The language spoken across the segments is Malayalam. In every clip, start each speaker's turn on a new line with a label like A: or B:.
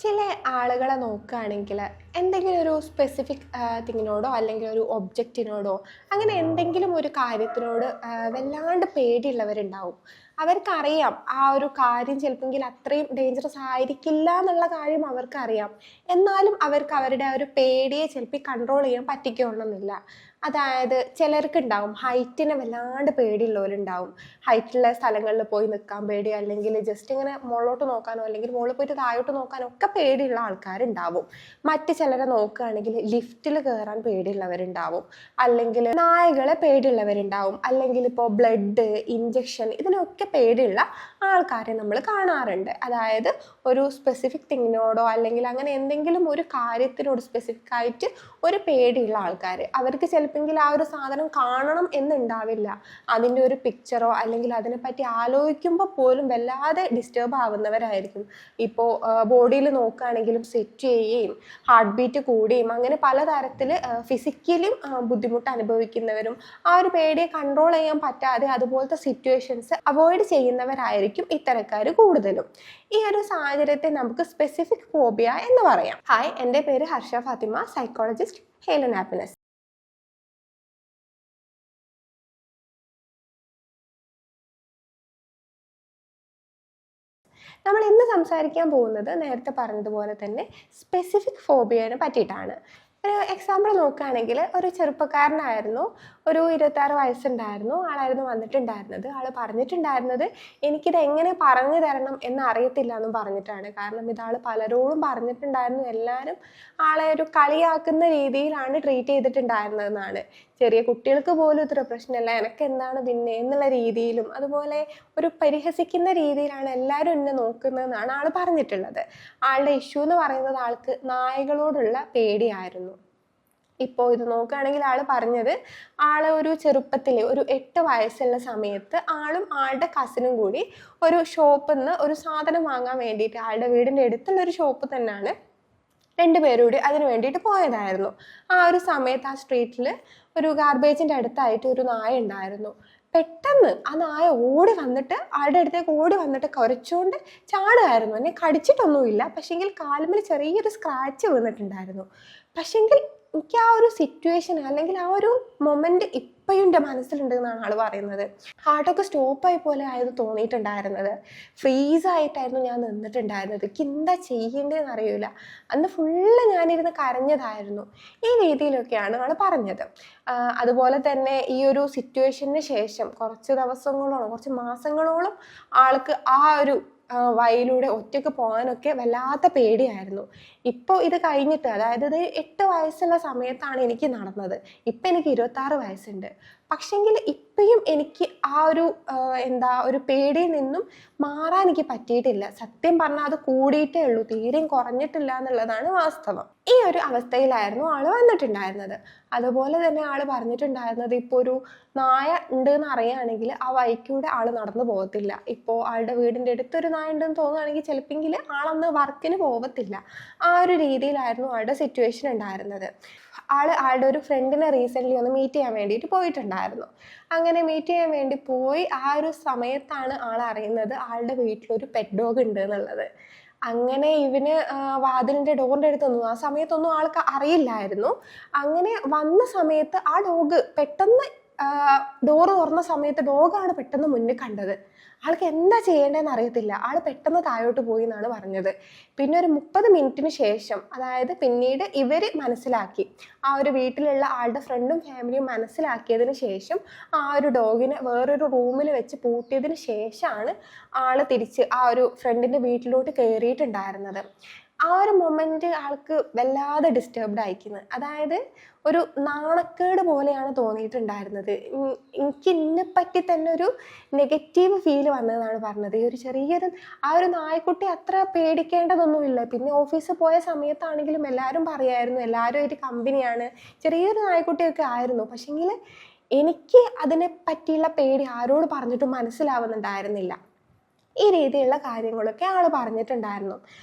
A: ചില ആളുകളെ നോക്കുകയാണെങ്കിൽ എന്തെങ്കിലും ഒരു സ്പെസിഫിക് തിങ്ങിനോടോ അല്ലെങ്കിൽ ഒരു ഒബ്ജക്റ്റിനോടോ അങ്ങനെ എന്തെങ്കിലും ഒരു കാര്യത്തിനോട് വല്ലാണ്ട് പേടിയുള്ളവരുണ്ടാവും. അവർക്കറിയാം ആ ഒരു കാര്യം ചിലപ്പോൾ അത്രയും ഡേഞ്ചറസ് ആയിരിക്കില്ല എന്നുള്ള കാര്യം അവർക്കറിയാം. എന്നാലും അവർക്ക് അവരുടെ ആ ഒരു പേടിയെ ചിലപ്പോൾ കൺട്രോൾ ചെയ്യാൻ പറ്റിക്കൊള്ളണമെന്നില്ല. അതായത് ചിലർക്കുണ്ടാവും ഹൈറ്റിനെ വല്ലാണ്ട് പേടിയുള്ളവരുണ്ടാവും. ഹൈറ്റുള്ള സ്ഥലങ്ങളിൽ പോയി നിൽക്കാൻ പേടി, അല്ലെങ്കിൽ ജസ്റ്റ് ഇങ്ങനെ മുകളിലോട്ട് നോക്കാനോ അല്ലെങ്കിൽ മുകളിൽ പോയിട്ട് താഴോട്ട് നോക്കാനോ ഒക്കെ പേടിയുള്ള ആൾക്കാരുണ്ടാവും. മറ്റ് ചിലരെ നോക്കുകയാണെങ്കിൽ ലിഫ്റ്റിൽ കയറാൻ പേടിയുള്ളവരുണ്ടാവും, അല്ലെങ്കിൽ നായകളെ പേടിയുള്ളവരുണ്ടാവും, അല്ലെങ്കിൽ ഇപ്പോൾ ബ്ലഡ് ഇഞ്ചക്ഷൻ ഇതിനൊക്കെ പേടിയുള്ള ആൾക്കാരെ നമ്മൾ കാണാറുണ്ട്. അതായത് ഒരു സ്പെസിഫിക് തിങ്ങിനോടോ അല്ലെങ്കിൽ അങ്ങനെ എന്തെങ്കിലും ഒരു കാര്യത്തിനോട് സ്പെസിഫിക് ആയിട്ട് ഒരു പേടിയുള്ള ആൾക്കാർ. അവർക്ക് ചിലപ്പോൾ ആ ഒരു സാധനം കാണണം എന്നുണ്ടാവില്ല, അതിൻ്റെ ഒരു പിക്ചറോ അല്ലെങ്കിൽ അതിനെപ്പറ്റി ആലോചിക്കുമ്പോൾ പോലും വല്ലാതെ ഡിസ്റ്റർബ് ആവുന്നവരായിരിക്കും. ഇപ്പോൾ ബോഡിയിൽ നോക്കുകയാണെങ്കിലും സെറ്റ് ചെയ്യുകയും ഹാർട്ട് ബീറ്റ് കൂടുകയും അങ്ങനെ പലതരത്തിൽ ഫിസിക്കലിയും ബുദ്ധിമുട്ട് അനുഭവിക്കുന്നവരും ആ ഒരു പേടിയെ കൺട്രോൾ ചെയ്യാൻ പറ്റാതെ അതുപോലത്തെ സിറ്റുവേഷൻസ് അവോയ്ഡ് ചെയ്യുന്നവരായിരിക്കും ഇത്തരക്കാർ കൂടുതലും. ഈ ഒരു സാഹചര്യത്തെ നമുക്ക് സ്പെസിഫിക് ഫോബിയ എന്ന് പറയാം. ഹായ്, എൻ്റെ പേര് Harsha Fathima, psychologist, health and happiness. നമ്മൾ ഇന്ന് സംസാരിക്കാൻ പോകുന്നത് നേരത്തെ പറഞ്ഞതുപോലെ തന്നെ സ്പെസിഫിക് ഫോബിയനെ പറ്റിയിട്ടാണ്. ഒരു എക്സാമ്പിൾ നോക്കുകയാണെങ്കിൽ, ഒരു ചെറുപ്പക്കാരനായിരുന്നു, ഒരു 26 വയസ്സുണ്ടായിരുന്നു. ആളായിരുന്നു വന്നിട്ടുണ്ടായിരുന്നത്. ആൾ പറഞ്ഞിട്ടുണ്ടായിരുന്നത് എനിക്കിത് എങ്ങനെ പറഞ്ഞു തരണം എന്നറിയത്തില്ല എന്നും പറഞ്ഞിട്ടാണ്. കാരണം ഇതാൾ പലരോടും പറഞ്ഞിട്ടുണ്ടായിരുന്നു, എല്ലാവരും ആളെ ഒരു കളിയാക്കുന്ന രീതിയിലാണ് ട്രീറ്റ് ചെയ്തിട്ടുണ്ടായിരുന്നതെന്നാണ്. ചെറിയ കുട്ടികൾക്ക് പോലും ഇത്ര പ്രശ്നമല്ല, എനക്ക് എന്താണ് പിന്നെ എന്നുള്ള രീതിയിലും അതുപോലെ ഒരു പരിഹസിക്കുന്ന രീതിയിലാണ് എല്ലാവരും എന്നെ നോക്കുന്നതെന്നാണ് ആൾ പറഞ്ഞിട്ടുള്ളത്. ആളുടെ ഇഷ്യൂ എന്ന് പറയുന്നത് ആൾക്ക് നായകളോടുള്ള പേടിയായിരുന്നു. ഇപ്പോൾ ഇത് നോക്കുകയാണെങ്കിൽ ആൾ പറഞ്ഞത്, ആള് ഒരു ചെറുപ്പത്തിൽ ഒരു 8 വയസ്സുള്ള സമയത്ത് ആളും ആളുടെ കസിനും കൂടി ഒരു ഷോപ്പിൽ നിന്ന് ഒരു സാധനം വാങ്ങാൻ വേണ്ടിയിട്ട്, ആളുടെ വീടിൻ്റെ അടുത്തുള്ള ഒരു ഷോപ്പ് തന്നെയാണ്, 2 പേരൂടി അതിന് വേണ്ടിയിട്ട് പോയതായിരുന്നു. ആ ഒരു സമയത്ത് ആ സ്ട്രീറ്റിൽ ഒരു ഗാർബേജിൻ്റെ അടുത്തായിട്ട് ഒരു നായ ഉണ്ടായിരുന്നു. പെട്ടെന്ന് ആ നായ ഓടി വന്നിട്ട് ആളുടെ അടുത്തേക്ക് ഓടി വന്നിട്ട് കുരച്ചുകൊണ്ട് ചാടുമായിരുന്നു. എന്നെ കടിച്ചിട്ടൊന്നുമില്ല, പക്ഷെങ്കിൽ കാലുമ്മൽ ചെറിയൊരു സ്ക്രാച്ച് വീണിട്ടുണ്ടായിരുന്നു. പക്ഷെങ്കിൽ എനിക്ക് ആ ഒരു സിറ്റുവേഷൻ അല്ലെങ്കിൽ ആ ഒരു മൊമെന്റ് ഇപ്പോഴും എൻ്റെ മനസ്സിലുണ്ട് എന്നാണ് ആൾ പറയുന്നത്. ഹാർട്ടൊക്കെ സ്റ്റോപ്പായി പോലെ ആയത് തോന്നിയിട്ടുണ്ടായിരുന്നത്. ഫ്രീസായിട്ടായിരുന്നു ഞാൻ നിന്നിട്ടുണ്ടായിരുന്നത്. എനിക്ക് എന്താ ചെയ്യേണ്ടതെന്ന് അറിയില്ല. അന്ന് ഫുള്ള് ഞാനിരുന്ന് കരഞ്ഞതായിരുന്നു. ഈ രീതിയിലൊക്കെയാണ് ആൾ പറഞ്ഞത്. അതുപോലെ തന്നെ ഈ ഒരു സിറ്റുവേഷന് ശേഷം കുറച്ച് ദിവസങ്ങളോളം, കുറച്ച് മാസങ്ങളോളം ആൾക്ക് ആ ഒരു വഴിയിലൂടെ ഒറ്റയ്ക്ക് പോകാനൊക്കെ വല്ലാത്ത പേടിയായിരുന്നു. ഇപ്പോൾ ഇത് കഴിഞ്ഞിട്ട്, അതായത് ഇത് 8 വയസ്സുള്ള സമയത്താണ് എനിക്ക് നടന്നത്. ഇപ്പം എനിക്ക് 26 വയസ്സുണ്ട്. പക്ഷെങ്കിൽ ഇപ്പോഴും എനിക്ക് ആ ഒരു ഒരു പേടിയിൽ നിന്നും മാറാൻ എനിക്ക് പറ്റിയിട്ടില്ല. സത്യം പറഞ്ഞാൽ അത് കൂടിയിട്ടേ ഉള്ളൂ, തീരെയും കുറഞ്ഞിട്ടില്ല എന്നുള്ളതാണ് വാസ്തവം. ഈ ഒരു അവസ്ഥയിലായിരുന്നു ആൾ വന്നിട്ടുണ്ടായിരുന്നത്. അതുപോലെ തന്നെ ആൾ പറഞ്ഞിട്ടുണ്ടായിരുന്നത്, ഇപ്പോൾ ഒരു നായ ഉണ്ട് എന്ന് അറിയുകയാണെങ്കിൽ ആ വഴിക്കൂടെ ആൾ നടന്നു പോകത്തില്ല. ഇപ്പോൾ ആളുടെ വീടിൻ്റെ അടുത്തൊരു നായ ഉണ്ടെന്ന് തോന്നുകയാണെങ്കിൽ ചിലപ്പോൾ ആളന്ന് വർക്കിന് പോകത്തില്ല. ആ ഒരു രീതിയിലായിരുന്നു ആളുടെ സിറ്റുവേഷൻ ഉണ്ടായിരുന്നത്. ആളുടെ ഒരു ഫ്രണ്ടിനെ റീസെൻ്റ്ലി ഒന്ന് മീറ്റ് ചെയ്യാൻ വേണ്ടിയിട്ട് പോയിട്ടുണ്ടായിരുന്നു. അങ്ങനെ മീറ്റ് ചെയ്യാൻ വേണ്ടി പോയി ആ ഒരു സമയത്താണ് ആൾ അറിയുന്നത് ആളുടെ വീട്ടിലൊരു പെറ്റ് ഡോഗ് ഉണ്ട് എന്നുള്ളത്. അങ്ങനെ ഇവന് വാതിലിൻ്റെ ഡോറിൻ്റെ അടുത്തൊന്നും ആ സമയത്തൊന്നും ആൾക്ക് അറിയില്ലായിരുന്നു. അങ്ങനെ വന്ന സമയത്ത് ആ ഡോഗ് പെട്ടെന്ന് ഡോറ് തുറന്ന സമയത്ത് ഡോഗാണ് പെട്ടെന്ന് മുന്നിൽ കണ്ടത്. ആൾക്ക് എന്താ ചെയ്യേണ്ടതെന്ന് അറിയത്തില്ല. ആൾ പെട്ടെന്ന് താഴോട്ട് പോയി എന്നാണ് പറഞ്ഞത്. പിന്നെ ഒരു 30 മിനിറ്റിന് ശേഷം, അതായത് പിന്നീട് ഇവർ മനസ്സിലാക്കി, ആ ഒരു വീട്ടിലുള്ള ആളുടെ ഫ്രണ്ടും ഫാമിലിയും മനസ്സിലാക്കിയതിന് ശേഷം ആ ഒരു ഡോഗിനെ വേറൊരു റൂമിൽ വെച്ച് പൂട്ടിയതിന് ശേഷമാണ് ആൾ തിരിച്ച് ആ ഒരു ഫ്രണ്ടിൻ്റെ വീട്ടിലോട്ട് കയറിയിട്ടുണ്ടായിരുന്നത്. ആ ഒരു മൊമെന്റ് ആൾക്ക് വല്ലാതെ ഡിസ്റ്റർബ്ഡ് ആയിരിക്കുന്നത്. അതായത് ഒരു നാണക്കേട് പോലെയാണ് തോന്നിയിട്ടുണ്ടായിരുന്നത്. എനിക്ക് ഇതിനെപ്പറ്റി തന്നെ ഒരു നെഗറ്റീവ് ഫീൽ വന്നതെന്നാണ് പറഞ്ഞത്. ഈ ഒരു ചെറിയൊരു ആ ഒരു നായ്ക്കുട്ടി അത്ര പേടിക്കേണ്ടതൊന്നുമില്ല. പിന്നെ ഓഫീസിൽ പോയ സമയത്താണെങ്കിലും എല്ലാവരും പറയായിരുന്നു, എല്ലാവരും ഒരു കമ്പനിയാണ്, ചെറിയൊരു നായ്ക്കുട്ടിയൊക്കെ ആയിരുന്നു. പക്ഷെങ്കിൽ എനിക്ക് അതിനെ പറ്റിയുള്ള പേടി ആരോട് പറഞ്ഞിട്ടും മനസ്സിലാവുന്നുണ്ടായിരുന്നില്ല. ഈ രീതിയിലുള്ള കാര്യങ്ങളൊക്കെ ആൾ പറഞ്ഞിട്ടുണ്ടായിരുന്നു.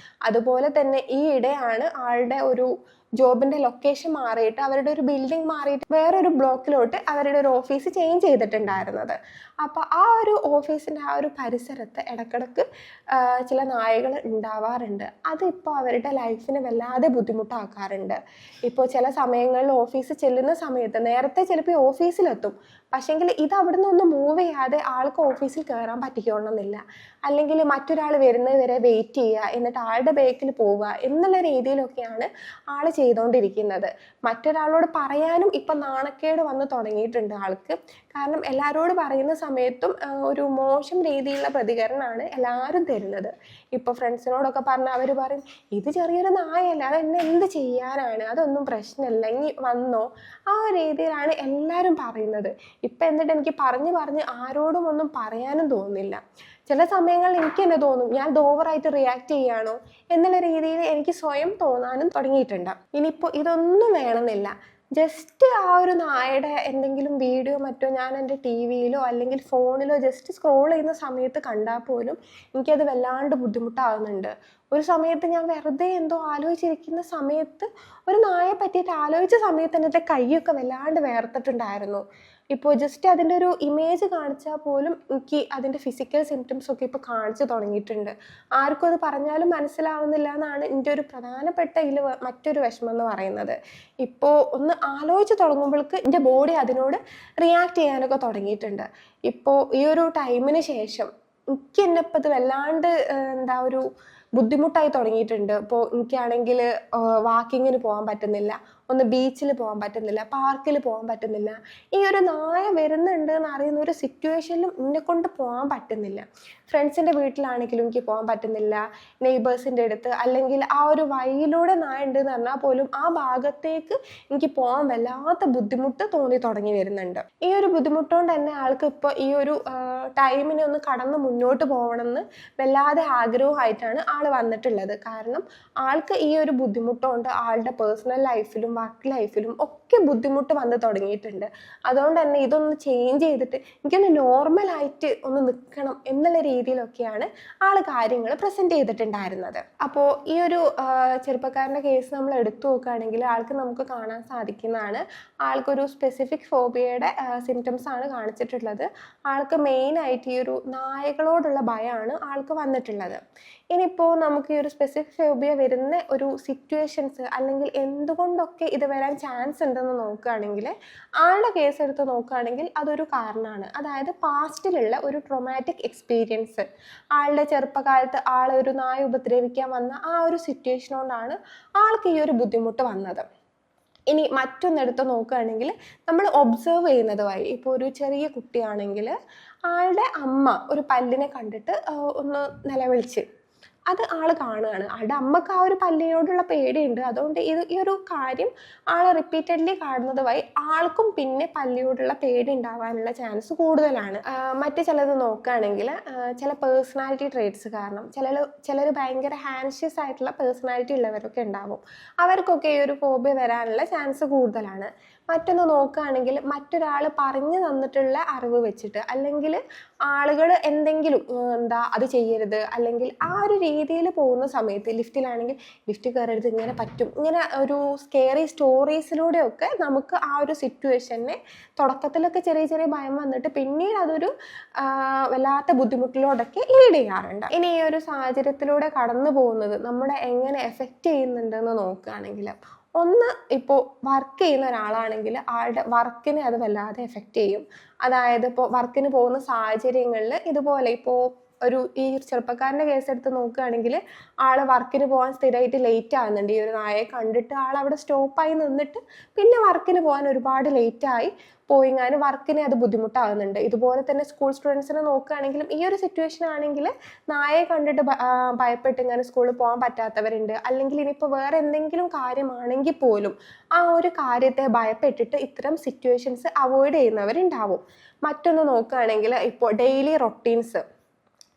A: അതുപോലെ തന്നെ ഈ ഇടെയാണ് ആളുടെ ഒരു ജോബിൻ്റെ ലൊക്കേഷൻ മാറിയിട്ട് അവരുടെ ഒരു ബിൽഡിംഗ് മാറിയിട്ട് വേറൊരു ബ്ലോക്കിലോട്ട് അവരുടെ ഒരു ഓഫീസ് ചേഞ്ച് ചെയ്തിട്ടുണ്ടായിരുന്നത്. അപ്പോൾ ആ ഒരു ഓഫീസിൻ്റെ ആ ഒരു പരിസരത്ത് ഇടക്കിടക്ക് ചില നായകൾ ഉണ്ടാവാറുണ്ട്. അതിപ്പോൾ അവരുടെ ലൈഫിനെ വല്ലാതെ ബുദ്ധിമുട്ടാക്കാറുണ്ട്. ഇപ്പോൾ ചില സമയങ്ങളിൽ ഓഫീസിൽ ചെല്ലുന്ന സമയത്ത് നേരത്തെ ചിലപ്പോൾ ഓഫീസിലെത്തും, പക്ഷേങ്കിൽ ഇത് അവിടെ നിന്നൊന്ന് മൂവ് ചെയ്യാതെ ആൾക്ക് ഓഫീസിൽ കയറാൻ പറ്റിക്കണമെന്നില്ല. അല്ലെങ്കിൽ മറ്റൊരാൾ വരുന്നത് വരെ വെയിറ്റ് ചെയ്യുക, എന്നിട്ട് ആളുടെ ബേക്കിൽ പോവുക എന്നുള്ള രീതിയിലൊക്കെയാണ് ആൾ ചെയ്തുകൊണ്ടിരിക്കുന്നത്. മറ്റൊരാളോട് പറയാനും ഇപ്പം നാണക്കേട് വന്ന് തുടങ്ങിയിട്ടുണ്ട് ആൾക്ക്. കാരണം എല്ലാവരോട് പറയുന്ന സമയത്തും ഒരു മോശം രീതിയിലുള്ള പ്രതികരണമാണ് എല്ലാവരും തരുന്നത്. ഇപ്പോൾ ഫ്രണ്ട്സിനോടൊക്കെ പറഞ്ഞാൽ അവർ പറയും, ഇത് ചെറിയൊരു നായല്ല, അതെന്നെ എന്ത് ചെയ്യാനാണ്, അതൊന്നും പ്രശ്നമില്ല, ഇനി വന്നോ, ആ ഒരു രീതിയിലാണ് എല്ലാവരും പറയുന്നത്. ഇപ്പം എന്നിട്ട് എനിക്ക് പറഞ്ഞ് ആരോടും ഒന്നും പറയാനും തോന്നുന്നില്ല. ചില സമയങ്ങളിൽ എനിക്ക് തന്നെ തോന്നും, ഞാൻ ഓവറായിട്ട് റിയാക്ട് ചെയ്യുകയാണോ എന്നുള്ള രീതിയിൽ എനിക്ക് സ്വയം തോന്നാനും തുടങ്ങിയിട്ടുണ്ട്. ഇനിയിപ്പോൾ ഇതൊന്നും വേണമെന്നില്ല, ജസ്റ്റ് ആ ഒരു നായയുടെ എന്തെങ്കിലും വീഡിയോ മറ്റോ ഞാൻ എൻ്റെ ടി വിയിലോ അല്ലെങ്കിൽ ഫോണിലോ ജസ്റ്റ് സ്ക്രോൾ ചെയ്യുന്ന സമയത്ത് കണ്ടാൽ പോലും എനിക്കത് വല്ലാണ്ട് ബുദ്ധിമുട്ടാകുന്നുണ്ട്. ഒരു സമയത്ത് ഞാൻ വെറുതെ എന്തോ ആലോചിച്ചിരിക്കുന്ന സമയത്ത് ഒരു നായയെ പറ്റിയിട്ട് ആലോചിച്ച സമയത്ത് എൻ്റെ കൈയൊക്കെ വല്ലാണ്ട് വേർത്തിട്ടുണ്ടായിരുന്നു. ഇപ്പോൾ ജസ്റ്റ് അതിൻ്റെ ഒരു ഇമേജ് കാണിച്ചാൽ പോലും എനിക്ക് അതിൻ്റെ ഫിസിക്കൽ സിംറ്റംസ് ഒക്കെ ഇപ്പോൾ കാണിച്ചു തുടങ്ങിയിട്ടുണ്ട്. ആർക്കും അത് പറഞ്ഞാലും മനസ്സിലാവുന്നില്ല എന്നാണ് എൻ്റെ ഒരു പ്രധാനപ്പെട്ട മറ്റൊരു വിഷമം എന്ന് പറയുന്നത്. ഇപ്പോൾ ഒന്ന് ആലോചിച്ച് തുടങ്ങുമ്പോഴേക്ക് എൻ്റെ ബോഡി അതിനോട് റിയാക്ട് ചെയ്യാനൊക്കെ തുടങ്ങിയിട്ടുണ്ട്. ഇപ്പോൾ ഈ ഒരു ടൈമിന് ശേഷം എനിക്ക് തന്നെ ഇപ്പം ഇത് വല്ലാണ്ട് ഒരു ബുദ്ധിമുട്ടായി തുടങ്ങിയിട്ടുണ്ട്. ഇപ്പോൾ എനിക്കാണെങ്കിൽ വാക്കിങ്ങിന് പോകാൻ പറ്റുന്നില്ല, ഒന്ന് ബീച്ചിൽ പോകാൻ പറ്റുന്നില്ല, പാർക്കിൽ പോകാൻ പറ്റുന്നില്ല. ഈ ഒരു നായ വരുന്നുണ്ട് എന്ന് അറിയുന്ന ഒരു സിറ്റുവേഷനിലും എന്നെ കൊണ്ട് പോകാൻ പറ്റുന്നില്ല. ഫ്രണ്ട്സിൻ്റെ വീട്ടിലാണെങ്കിലും എനിക്ക് പോകാൻ പറ്റുന്നില്ല, നെയ്ബേഴ്സിൻ്റെ അടുത്ത്, അല്ലെങ്കിൽ ആ ഒരു വഴിയിലൂടെ നായ ഉണ്ട് എന്ന് പറഞ്ഞാൽ പോലും ആ ഭാഗത്തേക്ക് എനിക്ക് പോകാൻ വല്ലാത്ത ബുദ്ധിമുട്ട് തോന്നി തുടങ്ങി വരുന്നുണ്ട്. ഈ ഒരു ബുദ്ധിമുട്ടുകൊണ്ട് തന്നെ ആൾക്ക് ഇപ്പോൾ ഈ ഒരു ടൈമിനെ ഒന്ന് കടന്ന് മുന്നോട്ട് പോകണമെന്ന് വല്ലാതെ ആഗ്രഹമായിട്ടാണ് ആൾ വന്നിട്ടുള്ളത്. കാരണം ആൾക്ക് ഈ ഒരു ബുദ്ധിമുട്ടുകൊണ്ട് ആളുടെ പേഴ്സണൽ ലൈഫിലും വർക്ക് ലൈഫിലും ഒക്കെ ബുദ്ധിമുട്ട് വന്ന് തുടങ്ങിയിട്ടുണ്ട്. അതുകൊണ്ട് തന്നെ ഇതൊന്ന് ചേഞ്ച് ചെയ്തിട്ട് എനിക്കൊന്ന് നോർമലായിട്ട് ഒന്ന് നിൽക്കണം എന്നുള്ള രീതിയിലൊക്കെയാണ് ആൾ കാര്യങ്ങൾ പ്രസൻറ്റ് ചെയ്തിട്ടുണ്ടായിരുന്നത്. അപ്പോൾ ഈ ഒരു ചെറുപ്പക്കാരൻ്റെ കേസ് നമ്മൾ എടുത്തു നോക്കുകയാണെങ്കിൽ ആൾക്ക് നമുക്ക് കാണാൻ സാധിക്കുന്നതാണ്, ആൾക്കൊരു സ്പെസിഫിക് ഫോബിയയുടെ സിംറ്റംസ് ആണ് കാണിച്ചിട്ടുള്ളത്. ആൾക്ക് മെയിനായിട്ട് ഈ ഒരു നായകളോടുള്ള ഭയമാണ് ആൾക്ക് വന്നിട്ടുള്ളത്. ഇനിയിപ്പോൾ നമുക്ക് ഈ ഒരു സ്പെസിഫിക് ഫോബിയ വരുന്ന ഒരു സിറ്റുവേഷൻസ് അല്ലെങ്കിൽ എന്തുകൊണ്ടൊക്കെ ഇത് വരാൻ ചാൻസ് ഉണ്ടെന്ന് നോക്കുകയാണെങ്കിൽ ആളുടെ കേസ് എടുത്ത് നോക്കുകയാണെങ്കിൽ അതൊരു കാരണമാണ്. അതായത് പാസ്റ്റിലുള്ള ഒരു ട്രോമാറ്റിക് എക്സ്പീരിയൻസ്, ആളുടെ ചെറുപ്പകാലത്ത് ആളെ ഒരു നായ ഉപദ്രവിക്കാൻ വന്ന ആ ഒരു സിറ്റുവേഷൻ കൊണ്ടാണ് ആൾക്ക് ഈ ഒരു ബുദ്ധിമുട്ട് വന്നത്. ഇനി മറ്റൊന്നെടുത്ത് നോക്കുകയാണെങ്കിൽ നമ്മൾ ഒബ്സർവ് ചെയ്യുന്നത് വഴി, ഇപ്പോൾ ഒരു ചെറിയ കുട്ടിയാണെങ്കിൽ ആളുടെ അമ്മ ഒരു പല്ലിനെ കണ്ടിട്ട് ഒന്ന് നിലവിളിച്ച് അത് ആൾ കാണുകയാണ്. ആളുടെ അമ്മക്ക് ആ ഒരു പല്ലിനോടുള്ള പേടിയുണ്ട്. അതുകൊണ്ട് ഈ ഒരു കാര്യം ആൾ റിപ്പീറ്റഡ്ലി കാണുന്നത് വഴി ആൾക്കും പിന്നെ പല്ലിയോടുള്ള പേടി ഉണ്ടാവാനുള്ള ചാൻസ് കൂടുതലാണ്. മറ്റ് ചിലത് നോക്കുകയാണെങ്കിൽ ചില പേഴ്സണാലിറ്റി ട്രേറ്റ്സ് കാരണം ചിലർ ഭയങ്കര ഹാൻഷ്യസ് ആയിട്ടുള്ള പേഴ്സണാലിറ്റി ഉള്ളവരൊക്കെ ഉണ്ടാവും. അവർക്കൊക്കെ ഈ ഒരു ഫോബിയ വരാനുള്ള ചാൻസ് കൂടുതലാണ്. മറ്റൊന്ന് നോക്കുകയാണെങ്കിൽ മറ്റൊരാൾ പറഞ്ഞു തന്നിട്ടുള്ള അറിവ് വെച്ചിട്ട്, അല്ലെങ്കിൽ ആളുകൾ എന്തെങ്കിലും അത് ചെയ്യരുത്, അല്ലെങ്കിൽ ആ ഒരു രീതിയിൽ പോകുന്ന സമയത്ത് ലിഫ്റ്റിലാണെങ്കിൽ ലിഫ്റ്റ് കയറരുത്, ഇങ്ങനെ പറ്റും, ഇങ്ങനെ ഒരു സ്കെയറി സ്റ്റോറീസിലൂടെയൊക്കെ നമുക്ക് ആ ഒരു സിറ്റുവേഷനെ തുടക്കത്തിലൊക്കെ ചെറിയ ചെറിയ ഭയം വന്നിട്ട് പിന്നീട് അതൊരു വല്ലാത്ത ബുദ്ധിമുട്ടിലോടൊക്കെ ലീഡ് ചെയ്യാറുണ്ട്. ഇനി ഈ ഒരു സാഹചര്യത്തിലൂടെ കടന്നു പോകുന്നത് നമ്മളെ എങ്ങനെ എഫക്റ്റ് ചെയ്യുന്നുണ്ടെന്ന് നോക്കുകയാണെങ്കിൽ, ഒന്ന് ഇപ്പോൾ വർക്ക് ചെയ്യുന്ന ഒരാളാണെങ്കിൽ ആളുടെ വർക്കിനെ അത് വല്ലാതെ എഫക്റ്റ് ചെയ്യും. അതായത് ഇപ്പോൾ വർക്കിന് പോകുന്ന സാഹചര്യങ്ങളിൽ ഇതുപോലെ ഇപ്പോൾ ഈ ചെറുപ്പക്കാരൻ്റെ കേസ് എടുത്ത് നോക്കുകയാണെങ്കിൽ ആൾ വർക്കിന് പോകാൻ സ്ഥിരമായിട്ട് ലേറ്റ് ആകുന്നുണ്ട്. ഈ ഒരു നായയെ കണ്ടിട്ട് ആൾ അവിടെ സ്റ്റോപ്പായി നിന്നിട്ട് പിന്നെ വർക്കിന് പോകാൻ ഒരുപാട് ലേറ്റായി പോയിങ്ങാനും വർക്കിനെ അത് ബുദ്ധിമുട്ടാകുന്നുണ്ട്. ഇതുപോലെ തന്നെ സ്കൂൾ സ്റ്റുഡൻസിനെ നോക്കുകയാണെങ്കിലും ഈ ഒരു സിറ്റുവേഷൻ ആണെങ്കിൽ നായയെ കണ്ടിട്ട് ഭയപ്പെട്ട് ഇങ്ങനെ സ്കൂളിൽ പോകാൻ പറ്റാത്തവരുണ്ട്. അല്ലെങ്കിൽ ഇനിയിപ്പോൾ വേറെ എന്തെങ്കിലും കാര്യമാണെങ്കിൽ പോലും ആ ഒരു കാര്യത്തെ ഭയപ്പെട്ടിട്ട് ഇത്തരം സിറ്റുവേഷൻസ് അവോയ്ഡ് ചെയ്യുന്നവരുണ്ടാവും. മറ്റൊന്ന് നോക്കുകയാണെങ്കിൽ ഇപ്പോൾ ഡെയിലി റൊട്ടീൻസ്,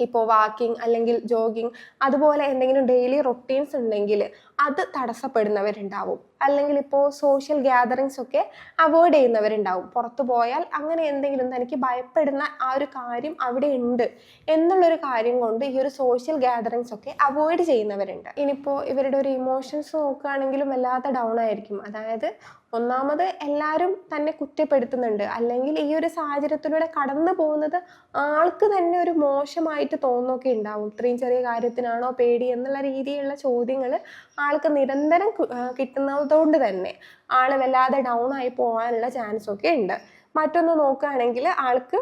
A: ഇപ്പോൾ വാക്കിംഗ് അല്ലെങ്കിൽ ജോഗിങ് അതുപോലെ എന്തെങ്കിലും ഡെയിലി റൊട്ടീൻസ് ഉണ്ടെങ്കിൽ അത് തടസ്സപ്പെടുന്നവരുണ്ടാവും. അല്ലെങ്കിൽ ഇപ്പോൾ സോഷ്യൽ ഗ്യാതറിങ്സ് ഒക്കെ അവോയ്ഡ് ചെയ്യുന്നവരുണ്ടാവും. പുറത്തു പോയാൽ അങ്ങനെ എന്തെങ്കിലും തനിക്ക് ഭയപ്പെടുന്ന ആ ഒരു കാര്യം അവിടെ ഉണ്ട് എന്നുള്ളൊരു കാര്യം കൊണ്ട് ഈ ഒരു സോഷ്യൽ ഗ്യാതറിങ്സ് ഒക്കെ അവോയ്ഡ് ചെയ്യുന്നവരുണ്ട്. ഇനിയിപ്പോൾ ഇവരുടെ ഒരു ഇമോഷൻസ് നോക്കുകയാണെങ്കിലും വല്ലാത്ത ഡൗൺ ആയിരിക്കും. അതായത് ഒന്നാമത് എല്ലാവരും തന്നെ കുറ്റപ്പെടുത്തുന്നുണ്ട്, അല്ലെങ്കിൽ ഈ ഒരു സാഹചര്യത്തിലൂടെ കടന്നു പോകുന്നത് ആൾക്ക് തന്നെ ഒരു മോശമായിട്ട് തോന്നുകയൊക്കെ ഉണ്ടാവും. ഇത്രയും ചെറിയ കാര്യത്തിനാണോ പേടി എന്നുള്ള രീതിയിലുള്ള ചോദ്യങ്ങൾ ആൾക്ക് നിരന്തരം കിട്ടുന്നതുകൊണ്ട് തന്നെ ആൾ വല്ലാതെ ഡൗൺ ആയി പോകാനുള്ള ചാൻസ് ഒക്കെ ഉണ്ട്. മറ്റൊന്ന് നോക്കുകയാണെങ്കിൽ ആൾക്ക്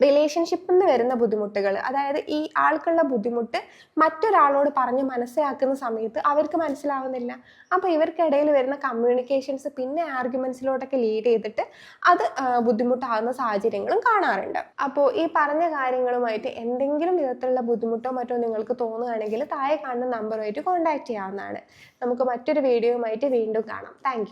A: റിലേഷൻഷിപ്പിൽ നിന്ന് വരുന്ന ബുദ്ധിമുട്ടുകൾ, അതായത് ഈ ആൾക്കുള്ള ബുദ്ധിമുട്ട് മറ്റൊരാളോട് പറഞ്ഞ് മനസ്സിലാക്കുന്ന സമയത്ത് അവർക്ക് മനസ്സിലാവുന്നില്ല. അപ്പോൾ ഇവർക്കിടയിൽ വരുന്ന കമ്മ്യൂണിക്കേഷൻസ് പിന്നെ ആർഗ്യുമെന്റ്സിലോട്ടൊക്കെ ലീഡ് ചെയ്തിട്ട് അത് ബുദ്ധിമുട്ടാകുന്ന സാഹചര്യങ്ങളും കാണാറുണ്ട്. അപ്പോൾ ഈ പറഞ്ഞ കാര്യങ്ങളുമായിട്ട് എന്തെങ്കിലും വിധത്തിലുള്ള ബുദ്ധിമുട്ടോ മറ്റോ നിങ്ങൾക്ക് തോന്നുകയാണെങ്കിൽ താഴെ കാണുന്ന നമ്പറുമായിട്ട് കോൺടാക്ട് ചെയ്യാവുന്നതാണ്. നമുക്ക് മറ്റൊരു വീഡിയോയുമായിട്ട് വീണ്ടും കാണാം. താങ്ക്